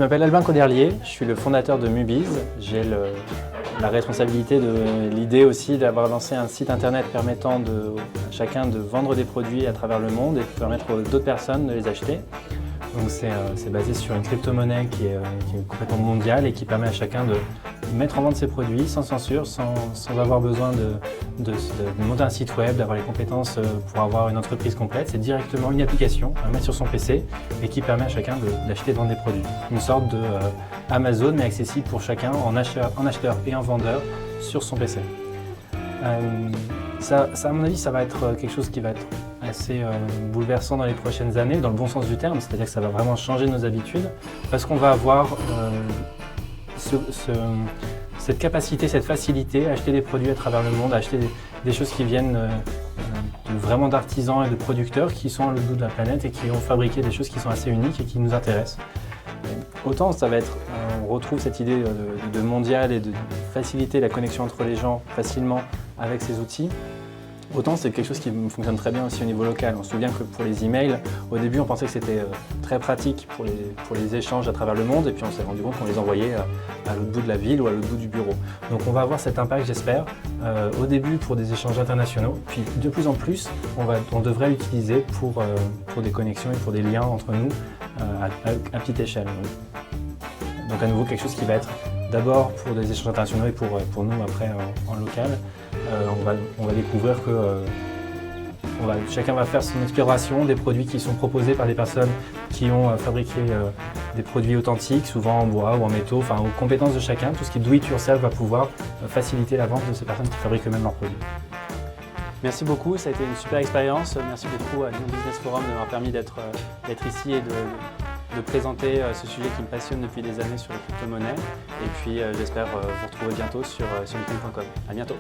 m'appelle Albin Coderlier, je suis le fondateur de Mubiz. J'ai la responsabilité de l'idée aussi d'avoir lancé un site internet permettant à chacun de vendre des produits à travers le monde et de permettre à d'autres personnes de les acheter. Donc c'est basé sur une crypto-monnaie qui est complètement mondiale et qui permet à chacun de mettre en vente ses produits sans censure, sans avoir besoin de monter un site web, d'avoir les compétences pour avoir une entreprise complète. C'est directement une application à mettre sur son PC et qui permet à chacun d'acheter et de vendre des produits. Une sorte de Amazon mais accessible pour chacun en acheteur et en vendeur sur son PC. Ça, à mon avis, ça va être quelque chose qui va être assez bouleversant dans les prochaines années, dans le bon sens du terme, c'est-à-dire que ça va vraiment changer nos habitudes, parce qu'on va avoir cette capacité, cette facilité à acheter des produits à travers le monde, à acheter des choses qui viennent vraiment d'artisans et de producteurs qui sont à l'autre bout de la planète et qui ont fabriqué des choses qui sont assez uniques et qui nous intéressent. Autant ça va être, on retrouve cette idée de mondial et de faciliter la connexion entre les gens facilement avec ces outils. Autant c'est quelque chose qui fonctionne très bien aussi au niveau local. On se souvient que pour les emails, au début on pensait que c'était très pratique pour les échanges à travers le monde et puis on s'est rendu compte qu'on les envoyait à l'autre bout de la ville ou à l'autre bout du bureau. Donc on va avoir cet impact, j'espère, au début pour des échanges internationaux, puis de plus en plus on devrait l'utiliser pour des connexions et pour des liens entre nous à petite échelle. Donc à nouveau quelque chose qui va être d'abord pour des échanges internationaux et pour nous après en local. On va découvrir que chacun va faire son exploration des produits qui sont proposés par des personnes qui ont fabriqué des produits authentiques, souvent en bois ou en métaux, enfin aux compétences de chacun. Tout ce qui est do it yourself va pouvoir faciliter la vente de ces personnes qui fabriquent eux-mêmes leurs produits. Merci beaucoup, ça a été une super expérience. Merci beaucoup à New Business Forum de m'avoir permis d'être ici et de présenter ce sujet qui me passionne depuis des années sur les crypto-monnaies. Et puis j'espère vous retrouver bientôt sur LinkedIn.com. À bientôt.